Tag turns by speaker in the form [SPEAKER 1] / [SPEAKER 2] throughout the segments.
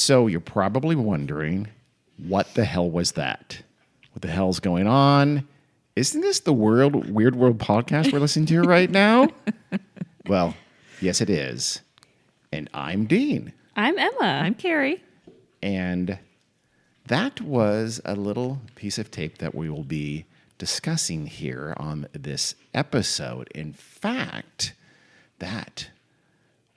[SPEAKER 1] So you're probably wondering, what the hell was that? What the hell's going on? Isn't this the Weird World podcast we're listening to right now? Well, yes, it is. And I'm Dean.
[SPEAKER 2] I'm Emma.
[SPEAKER 3] I'm Carrie.
[SPEAKER 1] And that was a little piece of tape that we will be discussing here on this episode. In fact, that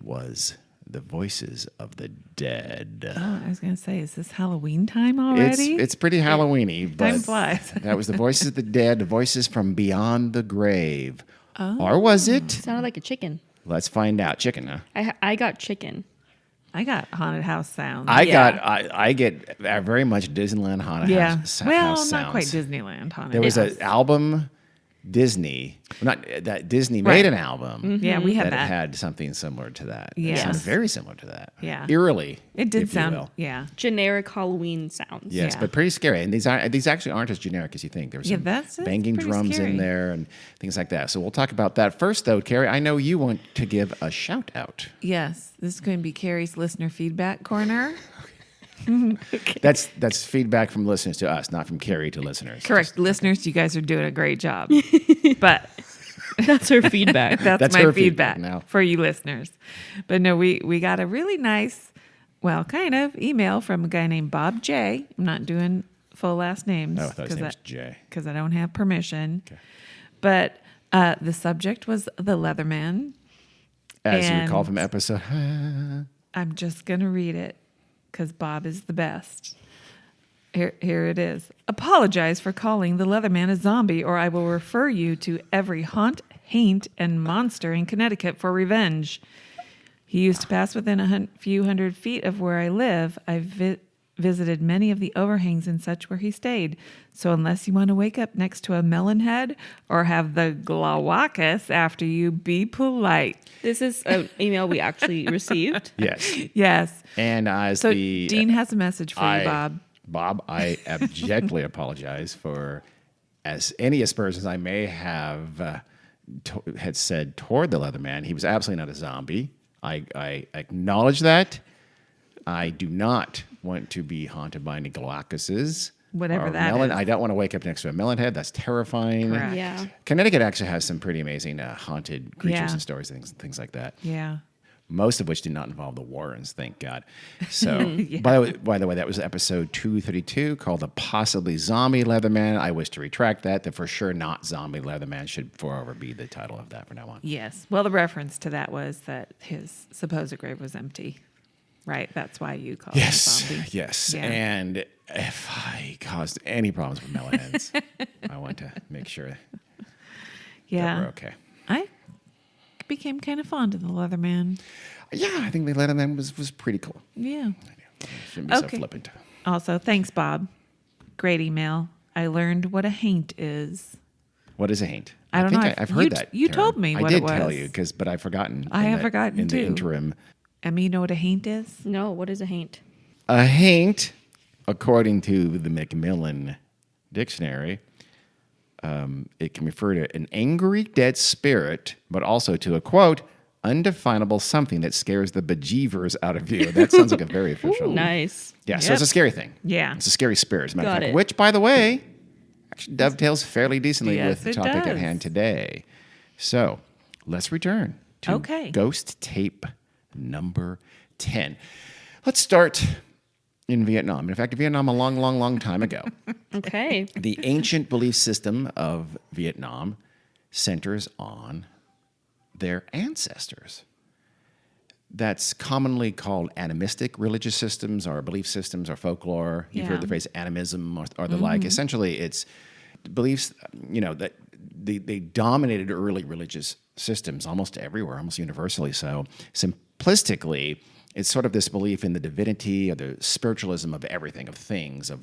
[SPEAKER 1] was the voices of the dead.
[SPEAKER 3] Oh, I was going to say, is this Halloween time already?
[SPEAKER 1] It's pretty Halloween-y, but
[SPEAKER 3] Time flies.
[SPEAKER 1] that was the voices of the dead, the voices from beyond the grave. Oh. Or was it?
[SPEAKER 2] Sounded like a chicken.
[SPEAKER 1] Let's find out. Chicken, huh?
[SPEAKER 2] I got chicken.
[SPEAKER 3] I got haunted house sounds.
[SPEAKER 1] I get very much Disneyland haunted house sounds.
[SPEAKER 3] Well, not quite Disneyland haunted.
[SPEAKER 1] There was
[SPEAKER 3] house.
[SPEAKER 1] an album, Disney, not that Disney made an album.
[SPEAKER 3] Mm-hmm. Yeah, we had that.
[SPEAKER 1] Had something similar to that.
[SPEAKER 3] Yes.
[SPEAKER 1] It sounded very similar to that.
[SPEAKER 3] Yeah.
[SPEAKER 1] Eerily.
[SPEAKER 3] It did
[SPEAKER 1] if you
[SPEAKER 3] sound,
[SPEAKER 1] will.
[SPEAKER 3] yeah.
[SPEAKER 2] Generic Halloween sounds.
[SPEAKER 1] Yes,
[SPEAKER 3] Yeah.
[SPEAKER 1] but pretty scary. And these actually aren't as generic as you think. There's some
[SPEAKER 3] that's
[SPEAKER 1] banging
[SPEAKER 3] pretty
[SPEAKER 1] drums
[SPEAKER 3] scary.
[SPEAKER 1] in there and things like that. So we'll talk about that first, though. Carrie, I know you want to give a shout out.
[SPEAKER 3] Yes, this is going to be Carrie's listener feedback corner.
[SPEAKER 1] That's feedback from listeners to us, not from Carrie to listeners.
[SPEAKER 3] Correct. Listeners, you guys are doing a great job. But
[SPEAKER 2] That's her feedback.
[SPEAKER 3] that's
[SPEAKER 1] her
[SPEAKER 3] my
[SPEAKER 1] feedback
[SPEAKER 3] feedback
[SPEAKER 1] now.
[SPEAKER 3] for you listeners. But no, we got a really nice, well, kind of email from a guy named Bob J. I'm not doing full last names.
[SPEAKER 1] Oh, I thought his name was Jay.
[SPEAKER 3] Because I don't have permission.
[SPEAKER 1] Okay.
[SPEAKER 3] But the subject was the Leatherman.
[SPEAKER 1] As you
[SPEAKER 3] And-
[SPEAKER 1] recall from episode.
[SPEAKER 3] I'm just going to read it because Bob is the best. Here it is. Apologize for calling the Leatherman a zombie, or I will refer you to every haunt, haint, and monster in Connecticut for revenge. He used to pass within a few hundred feet of where I live. I've visited many of the overhangs and such where he stayed. So unless you want to wake up next to a melon head or have the glawacus after you, be polite.
[SPEAKER 2] This is an email we actually received.
[SPEAKER 1] Yes.
[SPEAKER 3] Yes.
[SPEAKER 1] And as
[SPEAKER 3] So
[SPEAKER 1] the
[SPEAKER 3] Dean has a message for you, Bob.
[SPEAKER 1] Bob, I abjectly apologize for any aspersions I may have had said toward the Leatherman. He was absolutely not a zombie. I acknowledge that. I do not want to be haunted by any Glaucuses.
[SPEAKER 3] Whatever
[SPEAKER 1] or
[SPEAKER 3] that
[SPEAKER 1] melon.
[SPEAKER 3] is.
[SPEAKER 1] I don't want to wake up next to a melon head. That's terrifying.
[SPEAKER 3] Correct.
[SPEAKER 2] Yeah.
[SPEAKER 1] Connecticut actually has some pretty amazing haunted creatures
[SPEAKER 3] Yeah.
[SPEAKER 1] and stories and things like that.
[SPEAKER 3] Yeah.
[SPEAKER 1] Most of which did not involve the Warrens, thank God. So, by the way, that was episode 232 called The Possibly Zombie Leatherman. I wish to retract that. The For Sure Not Zombie Leatherman should forever be the title of that from now on.
[SPEAKER 3] Yes. Well, the reference to that was that his supposed grave was empty. Right. That's why you called him zombie.
[SPEAKER 1] Yes.
[SPEAKER 3] Yeah.
[SPEAKER 1] And if I caused any problems with melonheads, I want to make sure that
[SPEAKER 3] Yeah.
[SPEAKER 1] we're okay.
[SPEAKER 3] I became kind of fond of the Leatherman.
[SPEAKER 1] Yeah, I think the Leatherman was pretty cool.
[SPEAKER 3] Yeah.
[SPEAKER 1] Shouldn't be so
[SPEAKER 3] Okay.
[SPEAKER 1] flippant.
[SPEAKER 3] Also, thanks, Bob. Great email. I learned what a haint is.
[SPEAKER 1] What is a haint?
[SPEAKER 3] I don't
[SPEAKER 1] think
[SPEAKER 3] know.
[SPEAKER 1] I've heard that.
[SPEAKER 3] You
[SPEAKER 1] term.
[SPEAKER 3] told me what
[SPEAKER 1] I
[SPEAKER 3] it
[SPEAKER 1] did tell
[SPEAKER 3] was.
[SPEAKER 1] you, but I've forgotten.
[SPEAKER 3] I have forgotten,
[SPEAKER 1] in
[SPEAKER 3] too.
[SPEAKER 1] the interim.
[SPEAKER 3] Emma, you know what a haint is?
[SPEAKER 2] No, what is a haint?
[SPEAKER 1] A haint, according to the Macmillan Dictionary, it can refer to an angry dead spirit, but also to a, quote, undefinable something that scares the bejeevers out of you. That sounds like a very official.
[SPEAKER 2] Nice.
[SPEAKER 1] Yeah, so
[SPEAKER 3] Yep.
[SPEAKER 1] it's a scary thing.
[SPEAKER 3] Yeah.
[SPEAKER 1] It's a scary spirit, as a matter of
[SPEAKER 2] Got
[SPEAKER 1] fact,
[SPEAKER 2] it.
[SPEAKER 1] which, by the way, actually dovetails fairly decently
[SPEAKER 3] Yes,
[SPEAKER 1] with the
[SPEAKER 3] it
[SPEAKER 1] topic at
[SPEAKER 3] does.
[SPEAKER 1] hand today. So let's return to
[SPEAKER 3] Okay.
[SPEAKER 1] Ghost Tape number 10. Let's start in Vietnam. In fact, Vietnam a long, long, long time ago.
[SPEAKER 2] Okay.
[SPEAKER 1] The ancient belief system of Vietnam centers on their ancestors. That's commonly called animistic religious systems or belief systems or folklore. You've heard
[SPEAKER 3] Yeah.
[SPEAKER 1] the phrase animism or the like. Essentially, it's beliefs, that they dominated early religious systems almost everywhere, almost universally so. Simplistically, it's sort of this belief in the divinity or the spiritualism of everything, of things, of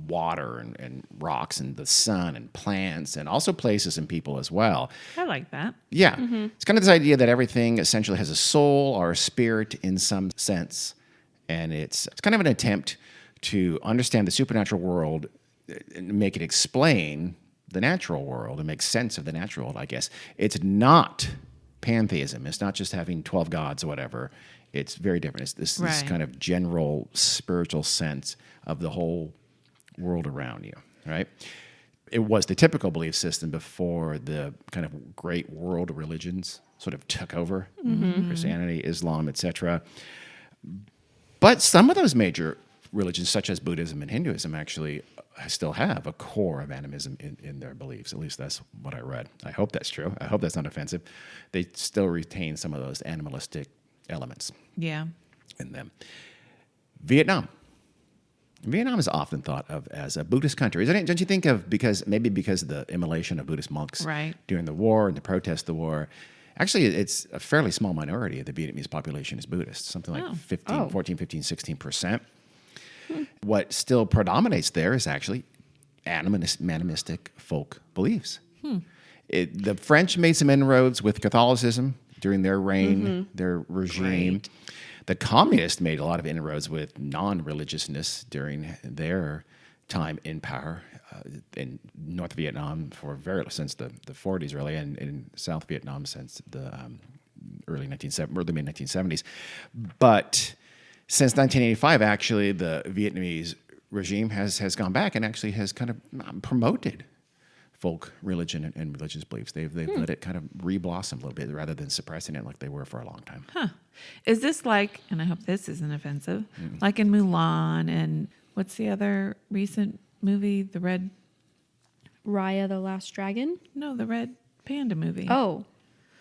[SPEAKER 1] water and rocks and the sun and plants and also places and people as well.
[SPEAKER 3] I like that.
[SPEAKER 1] Yeah. It's kind of this idea that everything essentially has a soul or a spirit in some sense. And it's kind of an attempt to understand the supernatural world and make it explain the natural world and make sense of the natural world, I guess. It's not pantheism. It's not just having 12 gods or whatever. It's very different. It's this
[SPEAKER 3] Right.
[SPEAKER 1] kind of general spiritual sense of the whole world around you, right? It was the typical belief system before the kind of great world religions sort of took over, Christianity, Islam, etc. But some of those major religions, such as Buddhism and Hinduism, actually still have a core of animism in their beliefs. At least that's what I read. I hope that's true. I hope that's not offensive. They still retain some of those animalistic elements
[SPEAKER 3] Yeah.
[SPEAKER 1] in them. Vietnam. Vietnam is often thought of as a Buddhist country, isn't it? Don't you think of because of the immolation of Buddhist monks
[SPEAKER 3] Right.
[SPEAKER 1] during the war and the protest of the war? Actually, it's a fairly small minority of the Vietnamese population is Buddhist, something like 14, 15, 16%. What still predominates there is actually animistic folk beliefs. The French made some inroads with Catholicism during their reign, their regime.
[SPEAKER 3] Great.
[SPEAKER 1] The communists made a lot of inroads with non-religiousness during their time in power in North Vietnam since the 40s, really, and in South Vietnam since the early mid 1970s. But since 1985, actually, the Vietnamese regime has gone back and actually has kind of promoted folk religion and religious beliefs. They've let it kind of re-blossom a little bit rather than suppressing it like they were for a long time.
[SPEAKER 3] Huh. Is this like, and I hope this isn't offensive, like in Mulan and what's the other recent movie? The red panda movie.
[SPEAKER 2] Oh,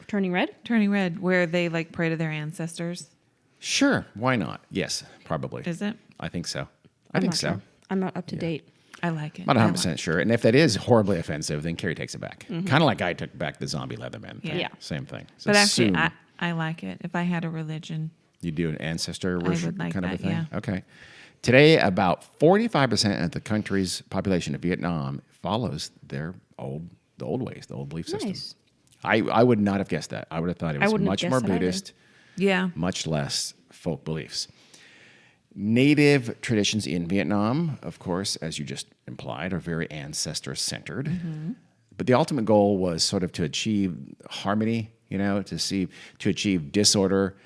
[SPEAKER 2] Turning Red?
[SPEAKER 3] Turning Red, where they like pray to their ancestors.
[SPEAKER 1] Sure, why not? Yes, probably.
[SPEAKER 3] Is it?
[SPEAKER 1] I think so.
[SPEAKER 2] I'm
[SPEAKER 1] think
[SPEAKER 2] not
[SPEAKER 1] so.
[SPEAKER 2] sure. I'm not up to date.
[SPEAKER 3] I like it.
[SPEAKER 1] Not
[SPEAKER 3] I
[SPEAKER 1] 100% sure. And if that is horribly offensive, then Carrie takes it back. Kind of like I took back the zombie Leatherman thing.
[SPEAKER 2] Yeah.
[SPEAKER 1] Same thing. So
[SPEAKER 3] But actually,
[SPEAKER 1] assume
[SPEAKER 3] I like it. If I had a religion,
[SPEAKER 1] you do an ancestor worship
[SPEAKER 3] would like
[SPEAKER 1] kind of a
[SPEAKER 3] that,
[SPEAKER 1] thing?
[SPEAKER 3] yeah.
[SPEAKER 1] Okay. Today, about 45% of the country's population of Vietnam follows the old ways, the old belief system.
[SPEAKER 2] Nice.
[SPEAKER 1] I would not have guessed that. I would have thought it
[SPEAKER 2] I
[SPEAKER 1] was
[SPEAKER 2] wouldn't have
[SPEAKER 1] much
[SPEAKER 2] guessed
[SPEAKER 1] more
[SPEAKER 2] that either.
[SPEAKER 1] Buddhist,
[SPEAKER 3] yeah.
[SPEAKER 1] much less folk beliefs. Native traditions in Vietnam, of course, as you just implied, are very ancestor-centered. But the ultimate goal was sort of to achieve harmony, to achieve disorder.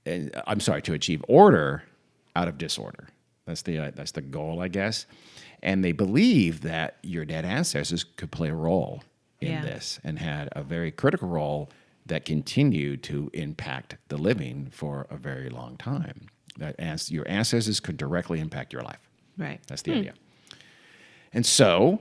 [SPEAKER 1] To achieve order out of disorder. That's the goal, I guess. And they believe that your dead ancestors could play a role in
[SPEAKER 3] Yeah.
[SPEAKER 1] this and had a very critical role that continued to impact the living for a very long time. That your ancestors could directly impact your life.
[SPEAKER 3] Right.
[SPEAKER 1] That's the idea. And so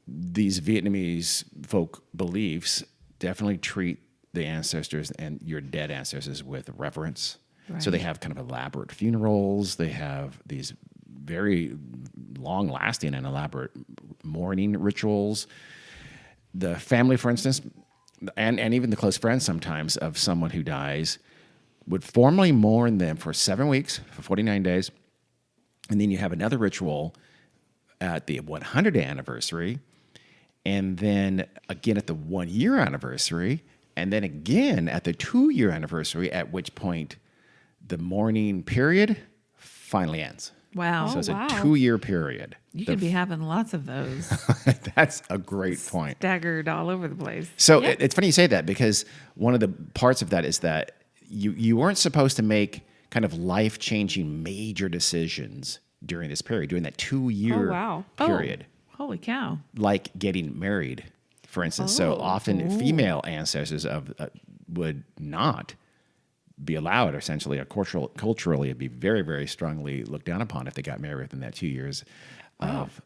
[SPEAKER 1] these Vietnamese folk beliefs definitely treat the ancestors and your dead ancestors with reverence. So they
[SPEAKER 3] Right.
[SPEAKER 1] have kind of elaborate funerals. They have these very long-lasting and elaborate mourning rituals. The family, for instance, and even the close friends sometimes of someone who dies would formally mourn them for 7 weeks, for 49 days. And then you have another ritual at the 100th anniversary, and then again at the 1 year anniversary, and then again at the 2 year anniversary, at which point the mourning period finally ends.
[SPEAKER 3] Wow.
[SPEAKER 1] So it's
[SPEAKER 2] wow.
[SPEAKER 1] a 2 year period.
[SPEAKER 3] You could be having lots of those
[SPEAKER 1] That's a great point.
[SPEAKER 3] staggered all over the place.
[SPEAKER 1] So it's funny you say that because one of the parts of that is that you weren't supposed to make kind of life-changing major decisions during this period, during that 2 year
[SPEAKER 2] Oh, wow.
[SPEAKER 1] period,
[SPEAKER 3] Holy cow.
[SPEAKER 1] like getting married, for instance. So often female ancestors would not be allowed, essentially, culturally, it'd be very, very strongly looked down upon if they got married within that 2 years of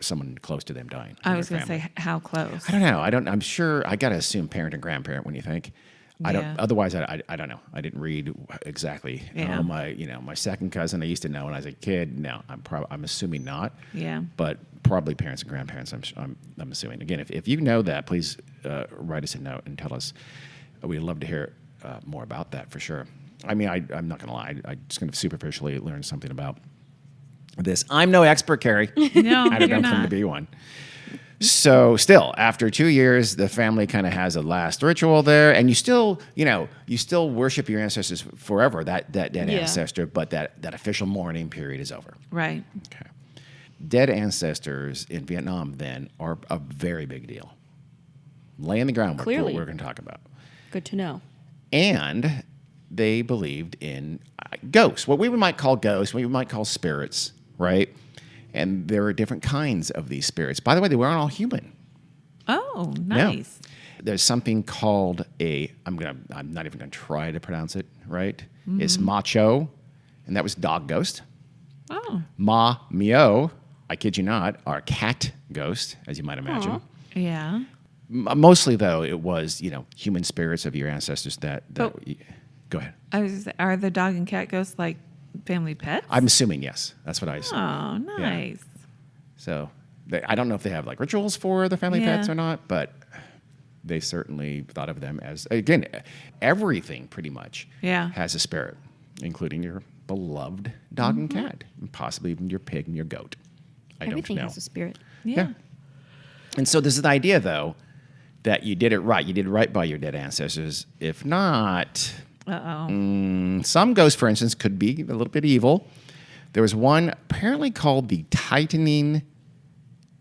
[SPEAKER 1] someone close to them dying.
[SPEAKER 3] I
[SPEAKER 1] in
[SPEAKER 3] was
[SPEAKER 1] their
[SPEAKER 3] going to
[SPEAKER 1] family.
[SPEAKER 3] say, how close?
[SPEAKER 1] I don't know. I'm sure. I got to assume parent and grandparent when you think. I don't.
[SPEAKER 3] Yeah.
[SPEAKER 1] Otherwise, I don't know. I didn't read exactly.
[SPEAKER 3] Yeah.
[SPEAKER 1] My second cousin I used to know when I was a kid. No, I'm assuming not.
[SPEAKER 3] Yeah.
[SPEAKER 1] But probably parents and grandparents. I'm assuming. Again, if you know that, please write us a note and tell us. We'd love to hear more about that for sure. I mean, I'm not going to lie. I just kind of superficially learned something about this. I'm no expert, Carrie.
[SPEAKER 3] No,
[SPEAKER 1] I don't
[SPEAKER 3] you're
[SPEAKER 1] know
[SPEAKER 3] not.
[SPEAKER 1] to be one. So still, after 2 years, the family kind of has a last ritual there, and you still worship your ancestors forever, that dead ancestor, but that official mourning period is over.
[SPEAKER 3] Right.
[SPEAKER 1] Okay. Dead ancestors in Vietnam then are a very big deal. laying the groundwork for
[SPEAKER 2] Clearly.
[SPEAKER 1] what we're going to talk about.
[SPEAKER 2] Good to know.
[SPEAKER 1] And they believed in ghosts, what we might call ghosts, what we might call spirits, right? And there are different kinds of these spirits. By the way, they weren't all human.
[SPEAKER 3] Oh,
[SPEAKER 1] No.
[SPEAKER 3] nice.
[SPEAKER 1] There's something called I'm not even going to try to pronounce it right. It's macho, and that was dog ghost.
[SPEAKER 3] Oh,
[SPEAKER 1] Mio, I kid you not, are cat ghost, as you might imagine.
[SPEAKER 2] Aw.
[SPEAKER 3] yeah.
[SPEAKER 1] Mostly, though, it was, human spirits of your ancestors that
[SPEAKER 3] Oh.
[SPEAKER 1] go ahead.
[SPEAKER 3] Are the dog and cat ghosts like family pets?
[SPEAKER 1] I'm assuming yes. That's what I assume.
[SPEAKER 3] Oh, nice.
[SPEAKER 1] So I don't know if they have like rituals for the family
[SPEAKER 3] Yeah.
[SPEAKER 1] pets or not, but they certainly thought of them as, again, everything pretty much
[SPEAKER 3] Yeah.
[SPEAKER 1] has a spirit, including your beloved dog and cat, and possibly even your pig and your goat. I
[SPEAKER 2] Everything
[SPEAKER 1] don't know.
[SPEAKER 2] has a spirit.
[SPEAKER 3] Yeah.
[SPEAKER 1] And so this is the idea, though, that you did it right. You did right by your dead ancestors. If not,
[SPEAKER 3] Uh-oh.
[SPEAKER 1] some ghosts, for instance, could be a little bit evil. There was one apparently called the tightening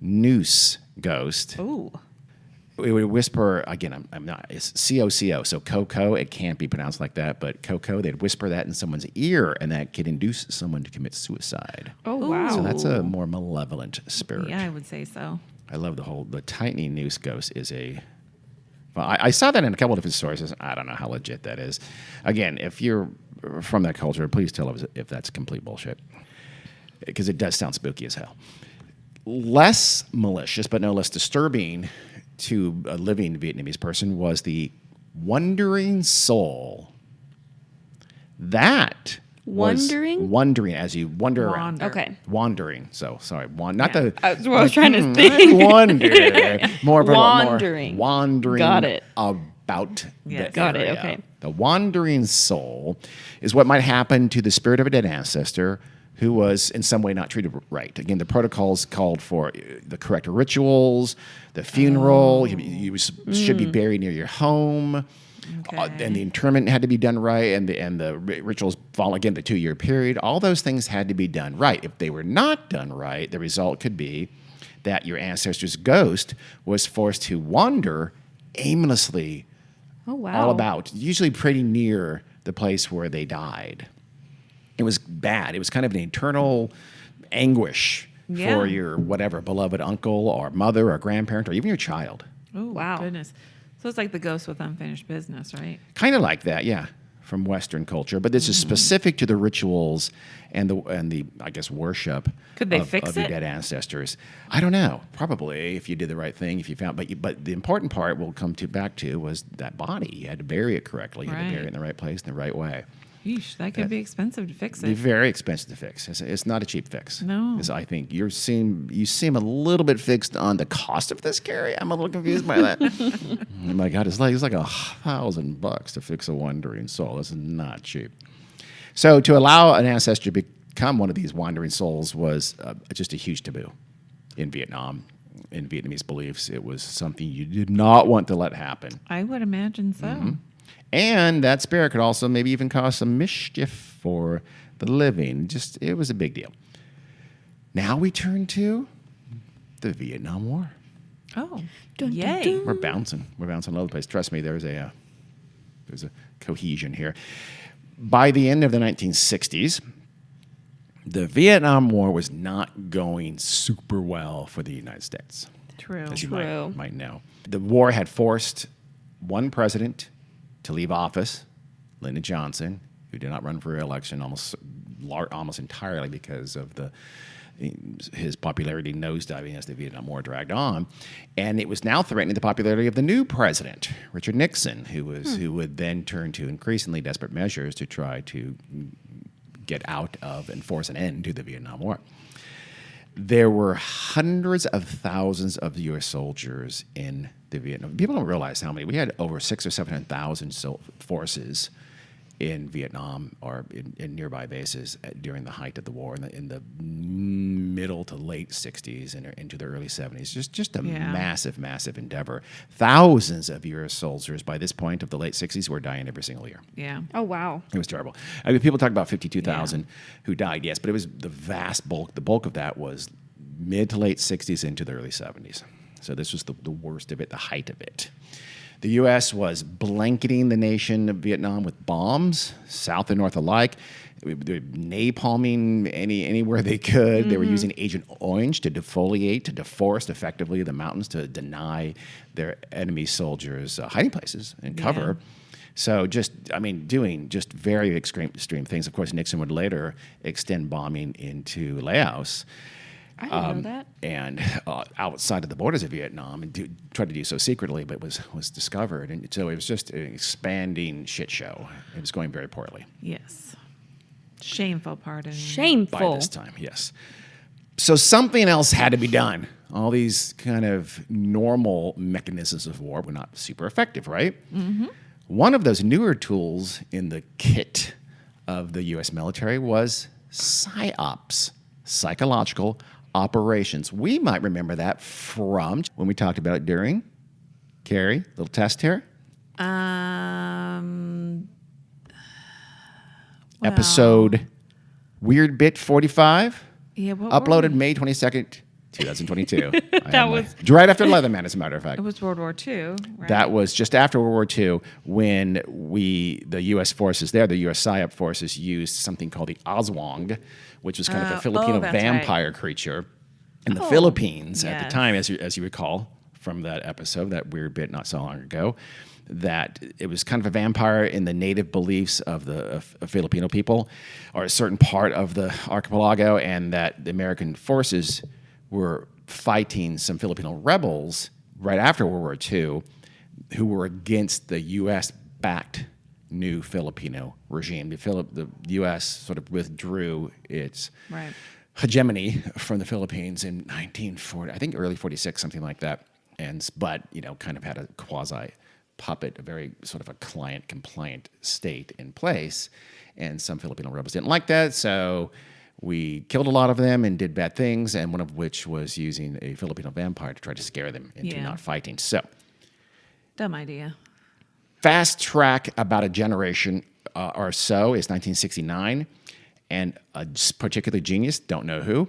[SPEAKER 1] noose ghost.
[SPEAKER 3] Ooh.
[SPEAKER 1] It would whisper, again, I'm not, it's C-O-C-O, so Coco, it can't be pronounced like that, but Coco, they'd whisper that in someone's ear, and that could induce someone to commit suicide.
[SPEAKER 2] Oh, wow.
[SPEAKER 1] So that's a more malevolent spirit.
[SPEAKER 3] Yeah, I would say so.
[SPEAKER 1] I love the tightening noose ghost is well, I saw that in a couple of different sources. I don't know how legit that is. Again, if you're from that culture, please tell us if that's complete bullshit, because it does sound spooky as hell. Less malicious, but no less disturbing to a living Vietnamese person was the wandering soul. That
[SPEAKER 2] Wandering?
[SPEAKER 1] was wandering as you wander around.
[SPEAKER 3] Wander.
[SPEAKER 2] Okay.
[SPEAKER 1] Wandering. So sorry, not
[SPEAKER 3] Yeah.
[SPEAKER 1] the.
[SPEAKER 2] That's what I was trying to think.
[SPEAKER 1] Wonder. More of a
[SPEAKER 2] Wandering.
[SPEAKER 1] More wandering.
[SPEAKER 2] Got it.
[SPEAKER 1] About
[SPEAKER 3] Yes.
[SPEAKER 1] the
[SPEAKER 2] Got it,
[SPEAKER 1] area.
[SPEAKER 2] okay.
[SPEAKER 1] The wandering soul is what might happen to the spirit of a dead ancestor who was in some way not treated right. Again, the protocols called for the correct rituals, the funeral. You should be buried near your home.
[SPEAKER 3] Okay.
[SPEAKER 1] And the interment had to be done right, and the rituals fall again the 2-year period. All those things had to be done right. If they were not done right, the result could be that your ancestor's ghost was forced to wander aimlessly
[SPEAKER 2] Oh, wow.
[SPEAKER 1] all about, usually pretty near the place where they died. It was bad. It was kind of an eternal anguish
[SPEAKER 3] Yeah.
[SPEAKER 1] for your whatever beloved uncle or mother or grandparent or even your child.
[SPEAKER 3] Oh,
[SPEAKER 2] Wow.
[SPEAKER 3] goodness. So it's like the ghost with unfinished business, right?
[SPEAKER 1] Kind of like that, yeah, from Western culture. But this is specific to the rituals and the I guess worship.
[SPEAKER 3] Could they
[SPEAKER 1] of,
[SPEAKER 3] fix
[SPEAKER 1] of your
[SPEAKER 3] it?
[SPEAKER 1] dead ancestors? I don't know. Probably if you did the right thing, if you found. But the important part we'll come back to was that body. You had to bury it correctly. You had to bury
[SPEAKER 3] Right.
[SPEAKER 1] it in the right place, in the right way.
[SPEAKER 3] Yeesh, that could be expensive to fix
[SPEAKER 1] Be
[SPEAKER 3] it.
[SPEAKER 1] very expensive to fix. It's not a cheap fix.
[SPEAKER 3] No.
[SPEAKER 1] 'Cause I think you seem a little bit fixed on the cost of this, Carrie. I'm a little confused by that. Oh my God, it's like $1,000 to fix a wandering soul. This is not cheap. So to allow an ancestor to become one of these wandering souls was just a huge taboo in Vietnam. In Vietnamese beliefs, it was something you did not want to let happen.
[SPEAKER 3] I would imagine so.
[SPEAKER 1] And that spirit could also maybe even cause some mischief for the living. It was a big deal. Now we turn to the Vietnam War.
[SPEAKER 3] Oh,
[SPEAKER 2] Dun, dun,
[SPEAKER 3] yay.
[SPEAKER 2] dun.
[SPEAKER 1] We're bouncing all over the place. Trust me, there's a cohesion here. By the end of the 1960s, the Vietnam War was not going super well for the United States,
[SPEAKER 3] True.
[SPEAKER 1] as you
[SPEAKER 2] True.
[SPEAKER 1] might know. The war had forced one president to leave office, Lyndon Johnson, who did not run for re-election almost entirely because of his popularity nosediving as the Vietnam War dragged on. And it was now threatening the popularity of the new president, Richard Nixon, who would then turn to increasingly desperate measures to try to get out of and force an end to the Vietnam War. There were hundreds of thousands of U.S. soldiers in the Vietnam. People don't realize how many. We had over 600,000 or 700,000 forces in Vietnam or in nearby bases during the height of the war in the middle to late 60s and into the early 70s. Just a massive, massive endeavor. Thousands of U.S. soldiers by this point of the late 60s were dying every single year.
[SPEAKER 3] Yeah.
[SPEAKER 2] Oh, wow.
[SPEAKER 1] It was terrible. I mean, people talk about 52,000 who died, yes, but it was the vast bulk. The bulk of that was mid to late 60s into the early 70s. So this was the worst of it, the height of it. The U.S. was blanketing the nation of Vietnam with bombs, south and north alike. They were napalming anywhere they could. They were using Agent Orange to defoliate, to deforest effectively the mountains, to deny their enemy soldiers hiding places and cover. So doing just very extreme things. Of course, Nixon would later extend bombing into Laos.
[SPEAKER 2] I didn't know that.
[SPEAKER 1] And outside of the borders of Vietnam, and tried to do so secretly, but was discovered. And so it was just an expanding shit show. It was going very poorly.
[SPEAKER 3] Yes. Shameful, pardon.
[SPEAKER 1] By
[SPEAKER 2] Shameful.
[SPEAKER 1] this time, yes. So something else had to be done. All these kind of normal mechanisms of war were not super effective, right? Mm-hmm. One of those newer tools in the kit of the U.S. military was PSYOPs, psychological operations. We might remember that from when we talked about it during, Carrie, little test here. Episode Weird Bit 45.
[SPEAKER 3] Yeah, what were
[SPEAKER 1] Uploaded
[SPEAKER 3] we?
[SPEAKER 1] May 22nd, 2022.
[SPEAKER 2] That was
[SPEAKER 1] right after Leatherman, as a matter of fact.
[SPEAKER 3] It was World War II, right?
[SPEAKER 1] That was just after World War II when the U.S. forces there, the U.S. PSYOP forces, used something called the Oswong, which was kind of a Filipino
[SPEAKER 3] that's
[SPEAKER 1] vampire creature in the Philippines at the
[SPEAKER 3] yes.
[SPEAKER 1] time, as you recall from that episode, that weird bit not so long ago, that it was kind of a vampire in the native beliefs of the Filipino people, or a certain part of the archipelago, and that the American forces were fighting some Filipino rebels right after World War II who were against the U.S.-backed new Filipino regime. The U.S. sort of withdrew its
[SPEAKER 3] Right.
[SPEAKER 1] hegemony from the Philippines in 1940, I think early 46, something like that, but kind of had a quasi-puppet, a very sort of a client-compliant state in place, and some Filipino rebels didn't like that, so we killed a lot of them and did bad things, and one of which was using a Filipino vampire to try to scare them into not fighting. So,
[SPEAKER 3] Dumb idea.
[SPEAKER 1] fast track about a generation or so is 1969, and a particular genius, don't know who,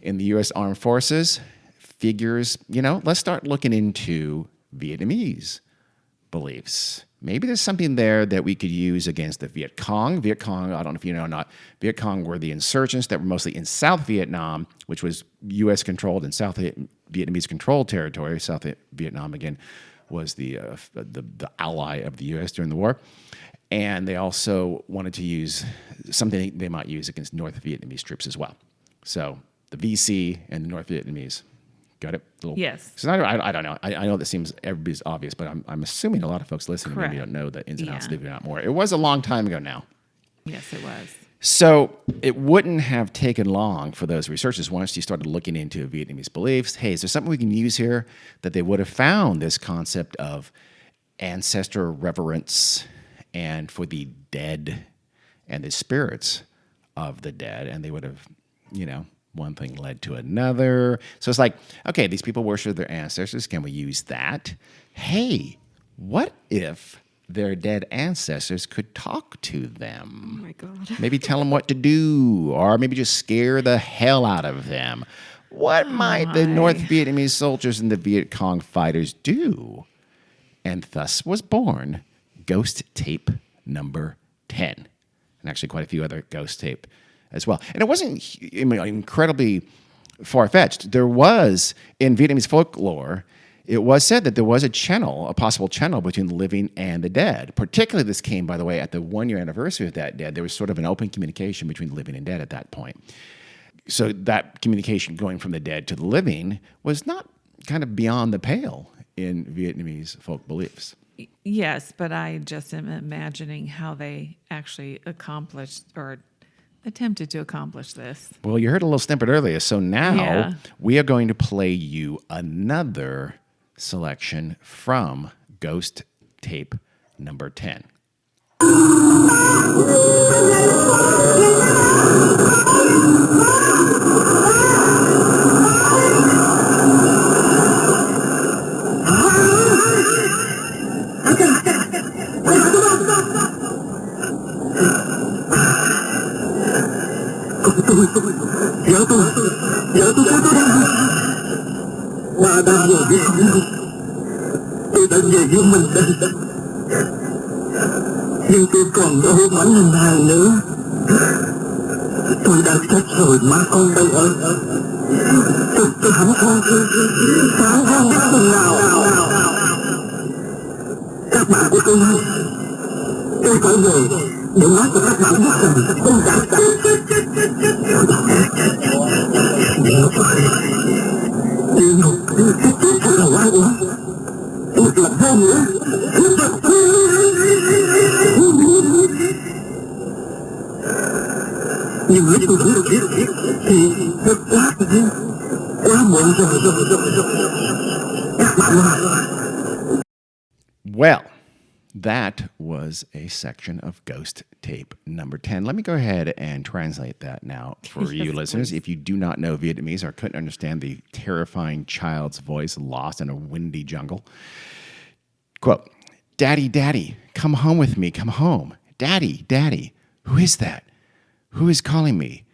[SPEAKER 1] in the U.S. Armed Forces figures, let's start looking into Vietnamese beliefs. Maybe there's something there that we could use against the Viet Cong. Viet Cong, I don't know if you know or not, Viet Cong were the insurgents that were mostly in South Vietnam, which was U.S.-controlled and South Vietnamese-controlled territory. South Vietnam, again, was the ally of the U.S. during the war. And they also wanted to use something they might use against North Vietnamese troops as well. So the VC and the North Vietnamese. Got it?
[SPEAKER 3] Yes.
[SPEAKER 1] So I don't know. I know that seems everybody's obvious, but I'm assuming a lot of folks listening maybe
[SPEAKER 3] Correct.
[SPEAKER 1] don't know the ins and outs,
[SPEAKER 3] Yeah.
[SPEAKER 1] leaving out more. It was a long time ago now.
[SPEAKER 3] Yes, it was.
[SPEAKER 1] So it wouldn't have taken long for those researchers, once you started looking into Vietnamese beliefs, hey, is there something we can use here, that they would have found this concept of ancestor reverence and for the dead and the spirits of the dead, and they would have, one thing led to another. So it's like, okay, these people worship their ancestors. Can we use that? Hey, what if their dead ancestors could talk to them?
[SPEAKER 2] Oh my God.
[SPEAKER 1] Maybe tell them what to do, or maybe just scare the hell out of them. What might the North Vietnamese soldiers and the Viet Cong fighters do? And thus was born Ghost Tape number 10. And actually quite a few other Ghost Tape as well. And it wasn't incredibly far-fetched. There was, in Vietnamese folklore, it was said that there was a possible channel between the living and the dead. Particularly this came, by the way, at the 1-year anniversary of that dead. There was sort of an open communication between the living and dead at that point. So that communication going from the dead to the living was not kind of beyond the pale in Vietnamese folk beliefs.
[SPEAKER 3] Yes, but I just am imagining how they actually accomplished or attempted to accomplish this.
[SPEAKER 1] Well, you heard a little snippet earlier. So now
[SPEAKER 3] Yeah.
[SPEAKER 1] we are going to play you another selection from Ghost Tape number 10.
[SPEAKER 4] Ba đang về với không. Tôi đã về với mình đây. Nhưng tôi còn đâu bánh hình hàng nữa. Tôi đang chết rồi má con đâu ơi. Tôi không con. Sáng không biết chừng nào. Các bạn của tôi ơi. Tôi phải về để nói cho các bạn biết rằng tôi đã chết. Địa ngục chết thật là oan uổng. Một lần hai nữa. Nhưng lúc tôi biết thì rất quá muộn rồi. Các bạn ơi.
[SPEAKER 1] Well, that was a section of Ghost Tape number 10. Let me go ahead and translate that now for you listeners.
[SPEAKER 2] Please.
[SPEAKER 1] If you do not know Vietnamese or couldn't understand the terrifying child's voice lost in a windy jungle, quote, "Daddy, Daddy, come home with me, come home. Daddy, Daddy, who is that? Who is calling me?"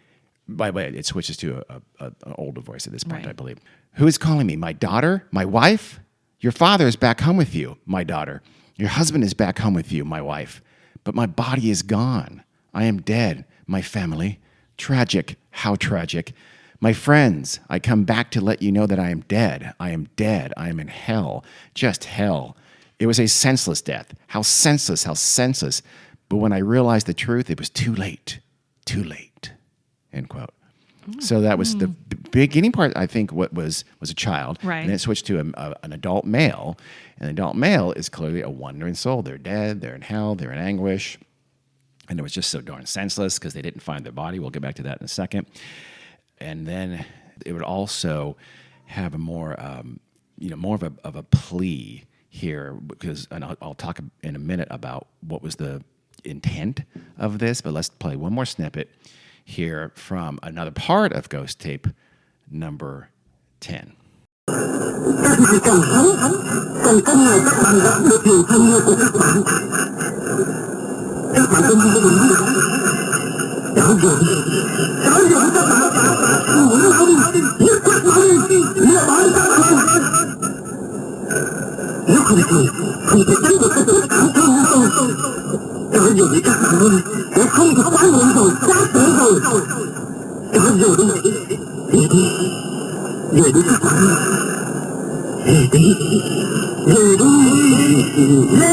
[SPEAKER 1] By the way, it switches to an older voice at this point,
[SPEAKER 2] Right.
[SPEAKER 1] I believe. "Who is calling me? My daughter? My wife? Your father is back home with you, my daughter. Your husband is back home with you, my wife. But my body is gone. I am dead, my family. Tragic, how tragic. My friends, I come back to let you know that I am dead. I am dead. I am in hell. Just hell. It was a senseless death. How senseless, how senseless. But when I realized the truth, it was too late. Too late." End quote. So that was the beginning part. I think what was a child,
[SPEAKER 3] Right.
[SPEAKER 1] and then it switched to an adult male. And the adult male is clearly a wandering soul. They're dead. They're in hell. They're in anguish, and it was just so darn senseless because they didn't find their body. We'll get back to that in a second. And then it would also have a more, more of a plea here, because, and I'll talk in a minute about what was the intent of this. But let's play one more snippet here from another part of Ghost Tape number 10.
[SPEAKER 4] Các bạn còn sống, còn có ngày các bạn gặp được người thân yêu của các bạn. Các bạn có nghe được không? Trở về các bạn, muốn mau đi, nhất quyết mau đi, lừa bạn các bạn. Nếu không thì tránh được cái sự cảm thương của tôi. Trở về với các bạn ơi, nếu không thì quá muộn rồi, quá trễ rồi. Trở về đi, về đi các bạn. Về đi, về đi, về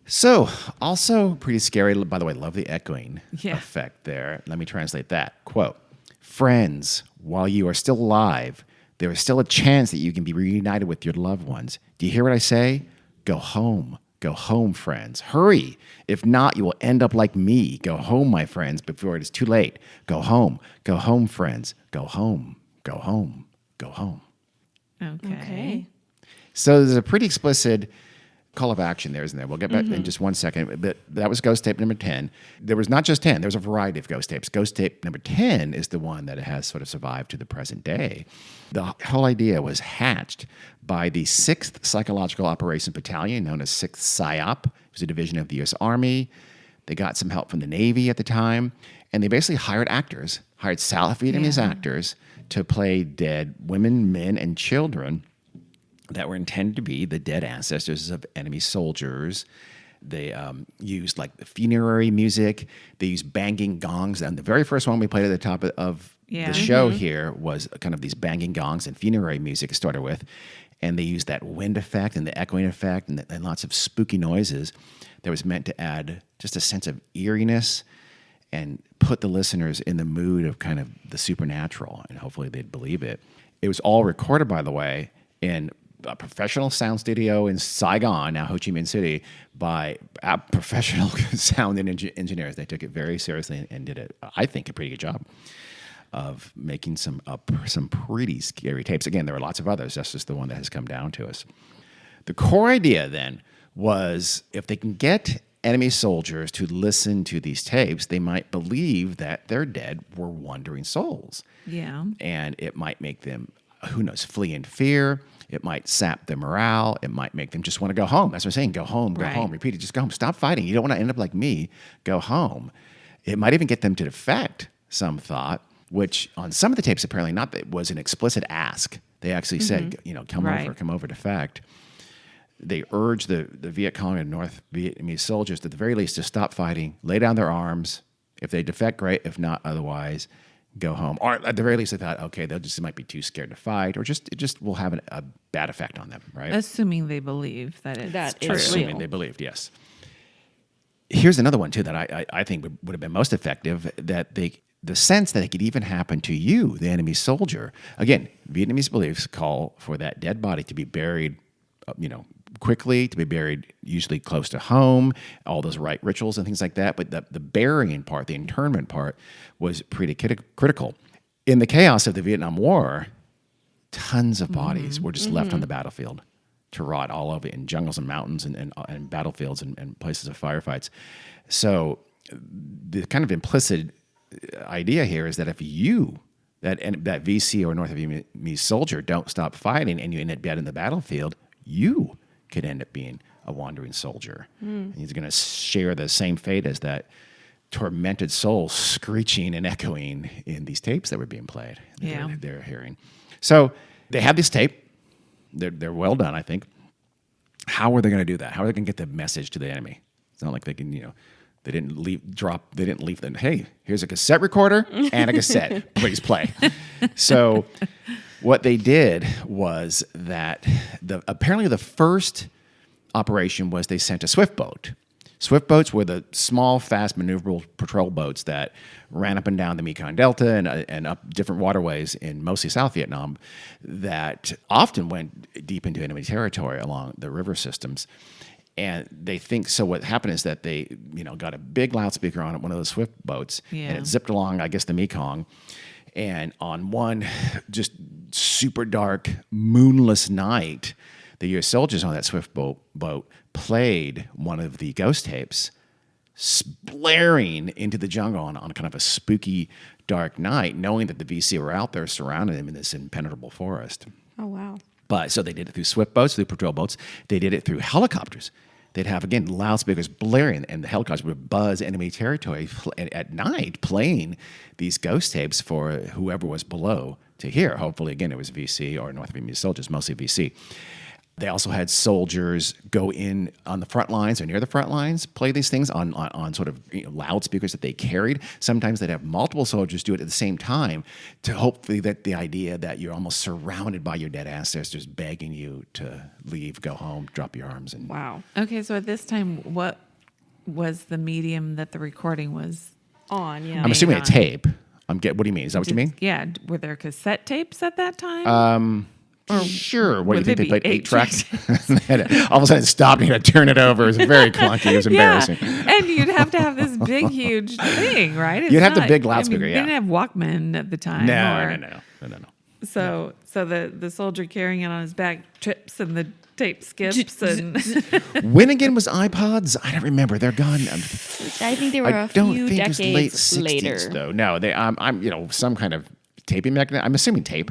[SPEAKER 1] So, also pretty scary. By the way, love the echoing
[SPEAKER 3] Yeah.
[SPEAKER 1] effect there. Let me translate that. Quote, "Friends, while you are still alive, there is still a chance that you can be reunited with your loved ones. Do you hear what I say? Go home. Go home, friends. Hurry. If not, you will end up like me. Go home, my friends, before it is too late. Go home. Go home, friends. Go home. Go home. Go home."
[SPEAKER 2] Okay.
[SPEAKER 1] So there's a pretty explicit call of action there, isn't there? We'll get back in just one second. But that was Ghost Tape number 10. There was not just 10. There was a variety of Ghost Tapes. Ghost Tape number 10 is the one that has sort of survived to the present day. The whole idea was hatched by the 6th Psychological Operations Battalion, known as 6th PSYOP. It was a division of the U.S. Army. They got some help from the Navy at the time. And they basically hired actors, hired South Vietnamese actors to play dead women, men, and children that were intended to be the dead ancestors of enemy soldiers. They used like the funerary music. They used banging gongs. And the very first one we played at the top of the show here was kind of these banging gongs and funerary music to start with. And they used that wind effect and the echoing effect and lots of spooky noises that was meant to add just a sense of eeriness and put the listeners in the mood of kind of the supernatural. And hopefully they'd believe it. It was all recorded, by the way, in a professional sound studio in Saigon, now Ho Chi Minh City, by professional sound and engineers. They took it very seriously and did, I think, a pretty good job of making some pretty scary tapes. Again, there are lots of others. That's just the one that has come down to us. The core idea then was if they can get enemy soldiers to listen to these tapes, they might believe that their dead were wandering souls.
[SPEAKER 3] Yeah.
[SPEAKER 1] And it might make them, who knows, flee in fear. It might sap their morale. It might make them just want to go home. That's what I'm saying. Go home, go
[SPEAKER 3] Right.
[SPEAKER 1] home. Repeat it. Just go home. Stop fighting. You don't want to end up like me. Go home. It might even get them to defect, some thought, which on some of the tapes apparently not. It was an explicit ask. They actually said, come over, defect. They urged the Viet Cong and North Vietnamese soldiers, at the very least, to stop fighting, lay down their arms. If they defect, great. If not, otherwise, go home. Or at the very least, they thought, okay, they might be too scared to fight, or it just will have a bad effect on them, right?
[SPEAKER 3] Assuming they believe that it's true.
[SPEAKER 1] Assuming they believed, yes. Here's another one, too, that I think would have been most effective, that the sense that it could even happen to you, the enemy soldier. Again, Vietnamese beliefs call for that dead body to be buried, quickly, to be buried usually close to home, all those right rituals and things like that. But the burying part, the internment part, was pretty critical. In the chaos of the Vietnam War, tons of bodies were just left on the battlefield to rot all over in jungles and mountains and battlefields and places of firefights. So the kind of implicit idea here is that if you, that VC or North Vietnamese soldier, don't stop fighting and you end up dead in the battlefield, you could end up being a wandering soldier. And he's going to share the same fate as that tormented soul screeching and echoing in these tapes that were being played. They're hearing. So they have this tape. They're well done, I think. How are they going to do that? How are they going to get the message to the enemy? It's not like they can, they didn't leave the, hey, here's a cassette recorder and a cassette. Please play. So what they did was that apparently the first operation was they sent a swift boat. Swift boats were the small, fast, maneuverable patrol boats that ran up and down the Mekong Delta and up different waterways in mostly South Vietnam that often went deep into enemy territory along the river systems. And they think, so what happened is that they, got a big loudspeaker on one of those swift boats, and it zipped along, I guess, the Mekong. And on one just super dark, moonless night, the U.S. soldiers on that swift boat played one of the ghost tapes, blaring into the jungle on kind of a spooky, dark night, knowing that the VC were out there surrounding them in this impenetrable forest.
[SPEAKER 2] Oh, wow.
[SPEAKER 1] But so they did it through swift boats, through patrol boats. They did it through helicopters. They'd have, again, loudspeakers blaring, and the helicopters would buzz enemy territory at night, playing these ghost tapes for whoever was below to hear. Hopefully, again, it was VC or North Vietnamese soldiers, mostly VC. They also had soldiers go in on the front lines or near the front lines, play these things on sort of loudspeakers that they carried. Sometimes they'd have multiple soldiers do it at the same time to hopefully that the idea that you're almost surrounded by your dead ancestors begging you to leave, go home, drop your arms. And
[SPEAKER 2] Wow.
[SPEAKER 3] Okay, so at this time, what was the medium that the recording was
[SPEAKER 2] On, yeah.
[SPEAKER 1] I'm assuming a
[SPEAKER 3] on.
[SPEAKER 1] Tape. What do you mean? Is that what you mean?
[SPEAKER 3] Yeah, were there cassette tapes at that time?
[SPEAKER 1] Sure. What do you
[SPEAKER 3] would
[SPEAKER 1] think?
[SPEAKER 3] they
[SPEAKER 1] They played
[SPEAKER 3] be
[SPEAKER 1] 8
[SPEAKER 3] eight
[SPEAKER 1] tracks? All of a sudden it stopped and you had to turn it over. It was very clunky. It was embarrassing.
[SPEAKER 3] Yeah, and you'd have to have this big, huge thing, right? It's
[SPEAKER 1] You'd have the
[SPEAKER 3] not-
[SPEAKER 1] big loudspeaker,
[SPEAKER 3] They
[SPEAKER 1] yeah.
[SPEAKER 3] didn't have Walkman at the time.
[SPEAKER 1] No.
[SPEAKER 3] So the soldier carrying it on his back trips and the tape skips and
[SPEAKER 1] When again was iPods? I don't remember. They're gone.
[SPEAKER 2] I think they were
[SPEAKER 1] I
[SPEAKER 2] a
[SPEAKER 1] don't
[SPEAKER 2] few
[SPEAKER 1] think it was
[SPEAKER 2] decades
[SPEAKER 1] late 60s,
[SPEAKER 2] later.
[SPEAKER 1] though. No, I'm some kind of taping mechanism. I'm assuming tape.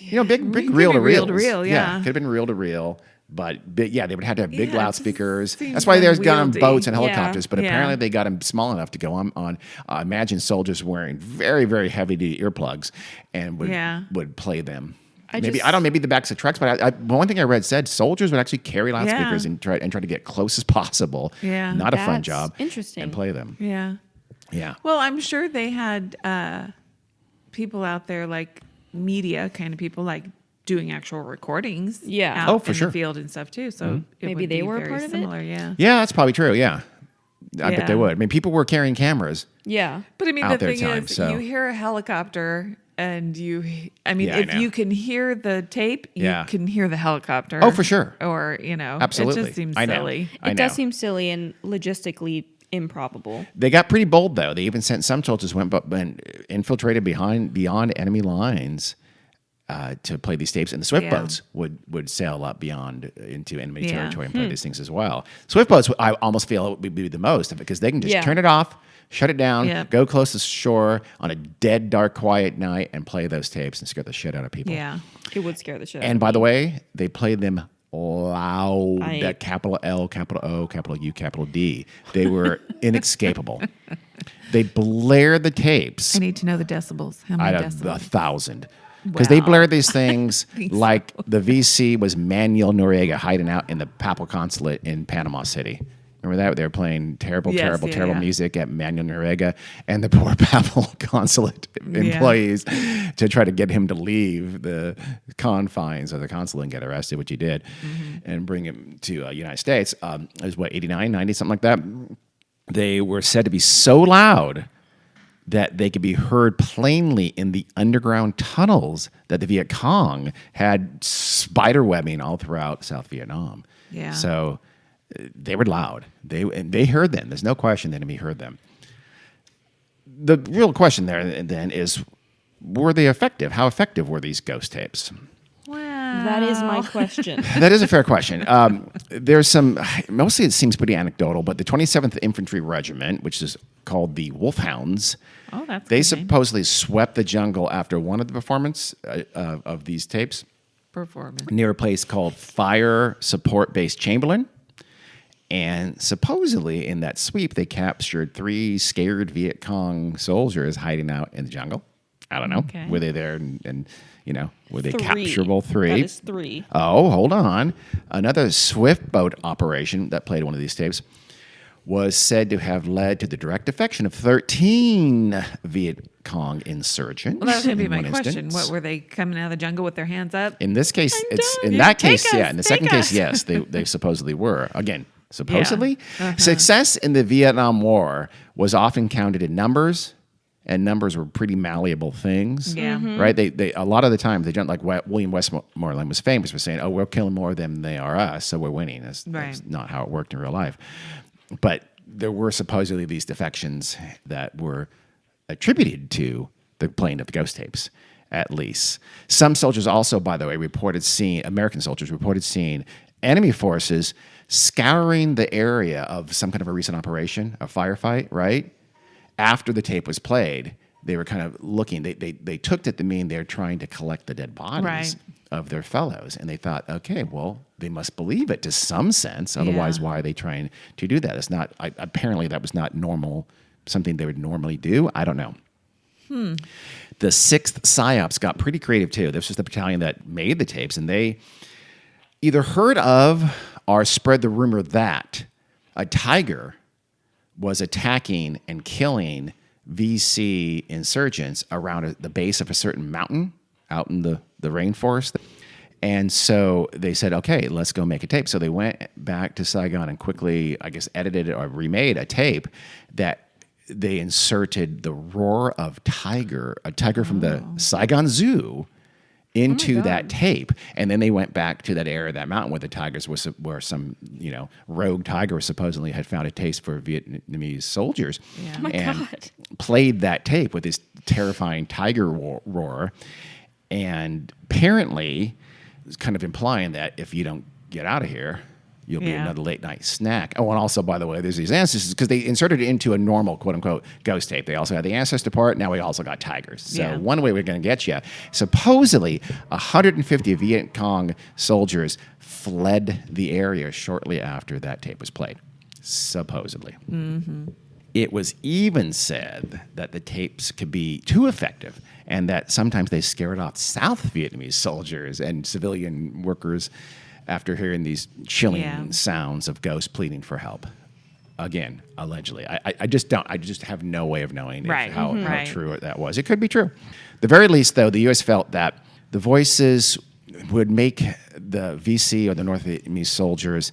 [SPEAKER 1] Big
[SPEAKER 3] Could
[SPEAKER 1] reel to
[SPEAKER 3] be
[SPEAKER 1] reel.
[SPEAKER 3] reel-to-reel, yeah.
[SPEAKER 1] Could have been reel to reel. But they would have to have big
[SPEAKER 3] Yeah, it
[SPEAKER 1] loudspeakers.
[SPEAKER 3] just seems
[SPEAKER 1] That's why there's got on
[SPEAKER 3] unwieldy.
[SPEAKER 1] boats and
[SPEAKER 2] Yeah.
[SPEAKER 1] helicopters. But
[SPEAKER 3] Yeah.
[SPEAKER 1] apparently they got them small enough to go on. Imagine soldiers wearing very, very heavy duty earplugs and would play them. Maybe the backs of trucks, but one thing I read said soldiers would actually carry loudspeakers
[SPEAKER 3] Yeah.
[SPEAKER 1] and try to get close as possible.
[SPEAKER 3] Yeah.
[SPEAKER 1] Not a fun
[SPEAKER 2] That's
[SPEAKER 1] job.
[SPEAKER 2] interesting.
[SPEAKER 1] And play them.
[SPEAKER 3] yeah.
[SPEAKER 1] Yeah.
[SPEAKER 3] Well, I'm sure they had people out there like media kind of people like doing actual recordings.
[SPEAKER 2] Yeah.
[SPEAKER 3] Out
[SPEAKER 1] Oh, for
[SPEAKER 3] in
[SPEAKER 1] sure.
[SPEAKER 3] the field and stuff too. So it
[SPEAKER 2] Maybe
[SPEAKER 3] would
[SPEAKER 2] they
[SPEAKER 3] be
[SPEAKER 2] were a
[SPEAKER 3] very
[SPEAKER 2] part of it?
[SPEAKER 3] similar. Yeah.
[SPEAKER 1] Yeah, that's probably true. Yeah. I bet they
[SPEAKER 3] Yeah.
[SPEAKER 1] would. I mean, people were carrying cameras.
[SPEAKER 2] Yeah.
[SPEAKER 3] But I mean,
[SPEAKER 1] Out
[SPEAKER 3] the
[SPEAKER 1] there
[SPEAKER 3] thing
[SPEAKER 1] time,
[SPEAKER 3] is,
[SPEAKER 1] so-
[SPEAKER 3] you hear a helicopter, and
[SPEAKER 1] Yeah, I
[SPEAKER 3] if
[SPEAKER 1] know.
[SPEAKER 3] you can hear the tape, you
[SPEAKER 1] Yeah.
[SPEAKER 3] can hear the helicopter.
[SPEAKER 1] Oh, for sure.
[SPEAKER 3] Or
[SPEAKER 1] Absolutely.
[SPEAKER 3] it just seems
[SPEAKER 1] I know.
[SPEAKER 3] silly.
[SPEAKER 1] I
[SPEAKER 2] It does
[SPEAKER 1] know.
[SPEAKER 2] seem silly and logistically improbable.
[SPEAKER 1] They got pretty bold, though. They even sent some soldiers went infiltrated beyond enemy lines to play these tapes, and the swift
[SPEAKER 3] Yeah.
[SPEAKER 1] boats would sail up beyond into enemy
[SPEAKER 3] Yeah.
[SPEAKER 1] territory and play these things as well. Swift boats, I almost feel would be the most because they can just
[SPEAKER 2] Yeah.
[SPEAKER 1] turn it off, shut it down,
[SPEAKER 3] Yep.
[SPEAKER 1] go close to shore on a dead, dark, quiet night, and play those tapes and scare the shit out of people.
[SPEAKER 3] Yeah.
[SPEAKER 2] It would scare the shit out
[SPEAKER 1] And
[SPEAKER 2] of
[SPEAKER 1] by
[SPEAKER 2] me.
[SPEAKER 1] the way, they played them loud.
[SPEAKER 2] I-
[SPEAKER 1] That capital L, capital O, capital U, capital D. They were inescapable. They blared the tapes.
[SPEAKER 3] I need to know the decibels. How many
[SPEAKER 1] I'd have
[SPEAKER 3] decibels?
[SPEAKER 1] 1,000. Because they
[SPEAKER 3] Wow.
[SPEAKER 1] blared these things
[SPEAKER 3] Think
[SPEAKER 1] like the VC was Manuel Noriega hiding out in the Papal Consulate in Panama City. Remember that? They were playing terrible
[SPEAKER 3] Yes, yeah.
[SPEAKER 1] music at Manuel Noriega, and the poor Papal Consulate employees to try to get him to leave the confines of the consulate and get arrested, which he did, and bring him to United States. It was, 89, 90, something like that. They were said to be so loud that they could be heard plainly in the underground tunnels that the Viet Cong had spider webbing all throughout South Vietnam.
[SPEAKER 3] Yeah.
[SPEAKER 1] So they were loud. They heard them. There's no question the enemy heard them. The real question there then is, were they effective? How effective were these ghost tapes?
[SPEAKER 2] That is my question.
[SPEAKER 1] That is a fair question. There's some, mostly it seems pretty anecdotal, but the 27th Infantry Regiment, which is called the Wolfhounds,
[SPEAKER 3] Oh, that's
[SPEAKER 1] they
[SPEAKER 3] a good name.
[SPEAKER 1] supposedly swept the jungle after one of the performance of these tapes
[SPEAKER 3] Performance.
[SPEAKER 1] near a place called Fire Support Base Chamberlain. And supposedly in that sweep, they captured 3 scared Viet Cong soldiers hiding out in the jungle. I don't know.
[SPEAKER 3] Okay.
[SPEAKER 1] Were they there and were they
[SPEAKER 2] 3.
[SPEAKER 1] capturable? 3?
[SPEAKER 2] That is 3.
[SPEAKER 1] Oh, hold on. Another swift boat operation that played one of these tapes was said to have led to the direct defection of 13 Viet Cong insurgents.
[SPEAKER 3] Well, that was going to be
[SPEAKER 1] in
[SPEAKER 3] my
[SPEAKER 1] one
[SPEAKER 3] question.
[SPEAKER 1] instance.
[SPEAKER 3] What were they coming out of the jungle with their hands up?
[SPEAKER 1] In this case, it's
[SPEAKER 3] done.
[SPEAKER 1] in that
[SPEAKER 3] Take
[SPEAKER 1] case, yeah.
[SPEAKER 3] us,
[SPEAKER 1] In the
[SPEAKER 3] take
[SPEAKER 1] second case,
[SPEAKER 3] us.
[SPEAKER 1] yes, they supposedly were. Again, supposedly,
[SPEAKER 3] Uh-huh.
[SPEAKER 1] success in the Vietnam War was often counted in numbers, and numbers were pretty malleable things.
[SPEAKER 3] Yeah. Mhm.
[SPEAKER 1] Right. They a lot of the time they don't, like William Westmoreland was famous for saying, "Oh, we're killing more of them than they are us, so we're winning." That's
[SPEAKER 3] Right.
[SPEAKER 1] not how it worked in real life. But there were supposedly these defections that were attributed to the playing of the ghost tapes, at least. Some soldiers also, by the way, American soldiers reported seeing enemy forces scouring the area of some kind of a recent operation, a firefight, right? After the tape was played, they were kind of looking. They took it to mean they're trying to collect the dead bodies
[SPEAKER 3] Right.
[SPEAKER 1] of their fellows. And they thought, okay, well, they must believe it to some sense. Otherwise,
[SPEAKER 3] Yeah.
[SPEAKER 1] why are they trying to do that? It's not, apparently that was not normal, something they would normally do. I don't know. The 6th PSYOPs got pretty creative too. This was the battalion that made the tapes, and they either heard of or spread the rumor that a tiger was attacking and killing VC insurgents around the base of a certain mountain out in the rainforest. And so they said, okay, let's go make a tape. So they went back to Saigon and quickly, I guess, edited or remade a tape that they inserted the roar of a tiger from the Saigon Zoo, into that tape. And then they went back to that area of that mountain where the tigers were some, rogue tiger supposedly had found a taste for Vietnamese soldiers.
[SPEAKER 3] Yeah.
[SPEAKER 2] Oh my
[SPEAKER 1] and
[SPEAKER 2] God.
[SPEAKER 1] played that tape with this terrifying tiger roar. And apparently, it's kind of implying that if you don't get out of here, you'll be
[SPEAKER 3] Yeah.
[SPEAKER 1] another late night snack. Oh, and also, by the way, there's these ancestors because they inserted it into a normal, quote unquote, ghost tape. They also had the ancestor part. Now we also got tigers. So
[SPEAKER 3] Yeah.
[SPEAKER 1] one way we're going to get you. Supposedly, 150 Viet Cong soldiers fled the area shortly after that tape was played. Supposedly. It was even said that the tapes could be too effective and that sometimes they scared off South Vietnamese soldiers and civilian workers after hearing these chilling
[SPEAKER 3] Yeah.
[SPEAKER 1] sounds of ghosts pleading for help. Again, allegedly. I just have no way of knowing
[SPEAKER 3] Right.
[SPEAKER 1] how
[SPEAKER 3] Right.
[SPEAKER 1] true that was. It could be true. The very least, though, the U.S. felt that the voices would make the VC or the North Vietnamese soldiers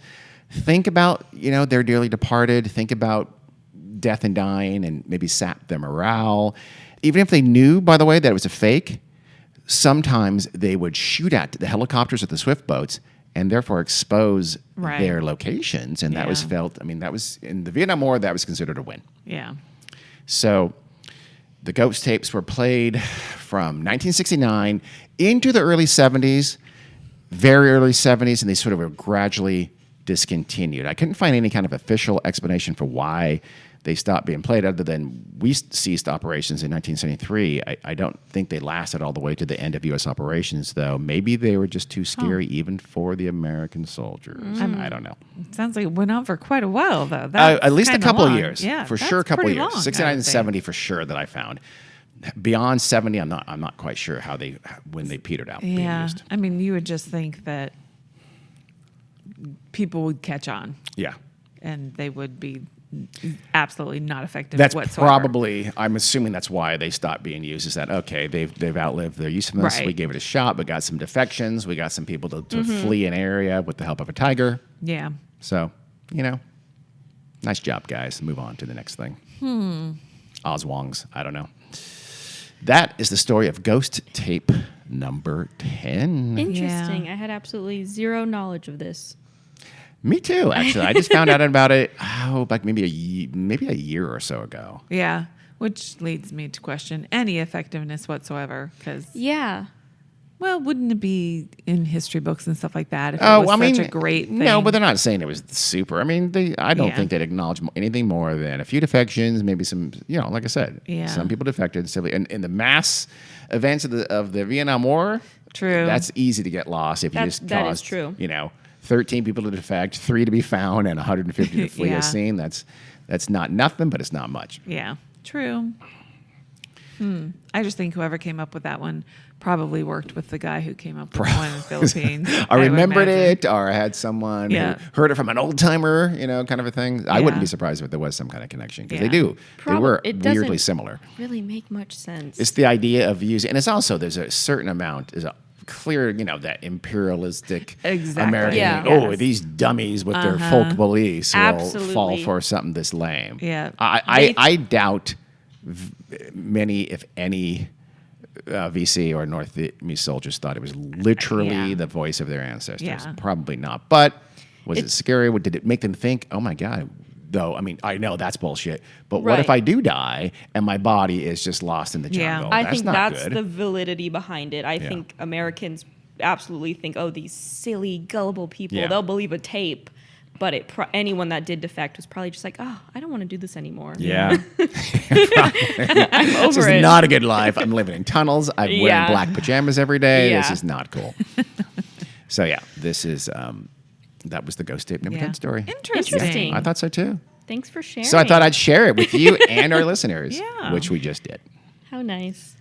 [SPEAKER 1] think about, their dearly departed, think about death and dying, and maybe sap their morale. Even if they knew, by the way, that it was a fake, sometimes they would shoot at the helicopters or the swift boats and therefore expose
[SPEAKER 3] Right.
[SPEAKER 1] their locations. And that was
[SPEAKER 3] Yeah.
[SPEAKER 1] felt, that was in the Vietnam War, that was considered a win.
[SPEAKER 3] Yeah.
[SPEAKER 1] So The ghost tapes were played from 1969 into the early 70s, very early 70s, and they sort of were gradually discontinued. I couldn't find any kind of official explanation for why they stopped being played other than we ceased operations in 1973. I don't think they lasted all the way to the end of U.S. operations, though. Maybe they were just too scary even for the American soldiers. I don't know.
[SPEAKER 3] It sounds like it went on for quite a while, though.
[SPEAKER 1] At least a
[SPEAKER 3] kinda
[SPEAKER 1] couple of
[SPEAKER 3] long.
[SPEAKER 1] years.
[SPEAKER 3] Yeah,
[SPEAKER 1] for
[SPEAKER 3] that's
[SPEAKER 1] sure, a couple of
[SPEAKER 3] pretty
[SPEAKER 1] years.
[SPEAKER 3] long,
[SPEAKER 1] 69
[SPEAKER 3] I
[SPEAKER 1] and
[SPEAKER 3] would think.
[SPEAKER 1] 70 for sure that I found. Beyond 70, I'm not quite sure when they petered out. Being
[SPEAKER 3] Yeah.
[SPEAKER 1] used.
[SPEAKER 3] I mean, you would just think that people would catch on
[SPEAKER 1] Yeah.
[SPEAKER 3] and they would be absolutely not effective
[SPEAKER 1] That's
[SPEAKER 3] whatsoever.
[SPEAKER 1] probably, I'm assuming that's why they stopped being used, is that, okay, they've outlived their usefulness.
[SPEAKER 3] Right.
[SPEAKER 1] We gave it a shot. We got some defections. We got some people to flee an area with the help of a tiger.
[SPEAKER 3] Yeah.
[SPEAKER 1] So, nice job, guys. Move on to the next thing. Oswongs. I don't know. That is the story of ghost tape number 10.
[SPEAKER 2] Interesting. I had absolutely zero knowledge of this.
[SPEAKER 1] Me too, actually. I just found out about it, like maybe a year or so ago.
[SPEAKER 3] Yeah. Which leads me to question any effectiveness whatsoever. Because,
[SPEAKER 2] Yeah.
[SPEAKER 3] well, wouldn't it be in history books and stuff like that if it was such a great thing?
[SPEAKER 1] No, but they're not saying it was super. I mean, I don't
[SPEAKER 3] Yeah.
[SPEAKER 1] think they'd acknowledge anything more than a few defections, maybe some, like I said,
[SPEAKER 3] Yeah.
[SPEAKER 1] some people defected. Simply, and in the mass events of the Vietnam War,
[SPEAKER 3] True.
[SPEAKER 1] that's easy to get lost if you just
[SPEAKER 2] That is
[SPEAKER 1] caused,
[SPEAKER 2] true.
[SPEAKER 1] 13 people to defect, 3 to be found, and 150 to flee
[SPEAKER 3] Yeah.
[SPEAKER 1] a scene. That's not nothing, but it's not much.
[SPEAKER 3] Yeah. True. I just think whoever came up with that one probably worked with the guy who came up with the one in the Philippines.
[SPEAKER 1] I
[SPEAKER 3] would
[SPEAKER 1] remembered
[SPEAKER 3] imagine.
[SPEAKER 1] it, or I had someone
[SPEAKER 3] Yeah.
[SPEAKER 1] who heard it from an old timer, kind of a thing. I wouldn't
[SPEAKER 3] Yeah.
[SPEAKER 1] be surprised if there was some kind of connection because
[SPEAKER 3] Yeah.
[SPEAKER 1] they do. They were
[SPEAKER 2] It doesn't
[SPEAKER 1] weirdly similar.
[SPEAKER 2] really make much sense.
[SPEAKER 1] It's the idea of using, and it's also there's a certain amount, is a clear, that imperialistic
[SPEAKER 3] Exactly.
[SPEAKER 1] American.
[SPEAKER 2] Yeah.
[SPEAKER 1] Oh,
[SPEAKER 3] Yes.
[SPEAKER 1] these dummies with their folk beliefs will
[SPEAKER 2] Absolutely.
[SPEAKER 1] fall for something this lame.
[SPEAKER 3] Yeah.
[SPEAKER 1] I doubt many, if any, VC or North Vietnamese soldiers thought it was literally
[SPEAKER 3] Yeah.
[SPEAKER 1] the voice of their ancestors.
[SPEAKER 3] Yeah.
[SPEAKER 1] Probably not. But was it scary? Did it make them think, oh my God? Though, I mean, I know that's bullshit, but what if
[SPEAKER 2] Right.
[SPEAKER 1] I do die and my body is just lost in the
[SPEAKER 3] Yeah.
[SPEAKER 1] jungle?
[SPEAKER 2] I
[SPEAKER 1] that's
[SPEAKER 2] think
[SPEAKER 1] not
[SPEAKER 2] that's
[SPEAKER 1] good.
[SPEAKER 2] the validity behind it. I think Americans absolutely think, oh, these silly, gullible people,
[SPEAKER 1] Yeah.
[SPEAKER 2] they'll believe a tape. But anyone that did defect was probably just like, oh, I don't want to do this anymore.
[SPEAKER 1] Yeah.
[SPEAKER 2] I'm
[SPEAKER 1] This
[SPEAKER 2] over
[SPEAKER 1] is
[SPEAKER 2] it.
[SPEAKER 1] not a good life. I'm living in tunnels. I'm wearing
[SPEAKER 2] Yeah.
[SPEAKER 1] black pajamas every day. This
[SPEAKER 2] Yeah.
[SPEAKER 1] is not cool. So yeah, this is that was the ghost tape number
[SPEAKER 3] Yeah.
[SPEAKER 1] 10 story.
[SPEAKER 2] Interesting.
[SPEAKER 1] I thought so too.
[SPEAKER 2] Thanks for sharing.
[SPEAKER 1] So I thought I'd share it with you and our listeners,
[SPEAKER 3] Yeah.
[SPEAKER 1] which we just did.
[SPEAKER 2] How nice.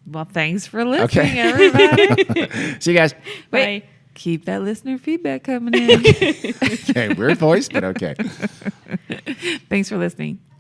[SPEAKER 3] Well, thanks for listening,
[SPEAKER 1] Okay.
[SPEAKER 3] everybody.
[SPEAKER 1] See you guys.
[SPEAKER 3] Wait, keep that listener feedback coming in.
[SPEAKER 1] Okay, weird voice, but okay.
[SPEAKER 3] Thanks for listening.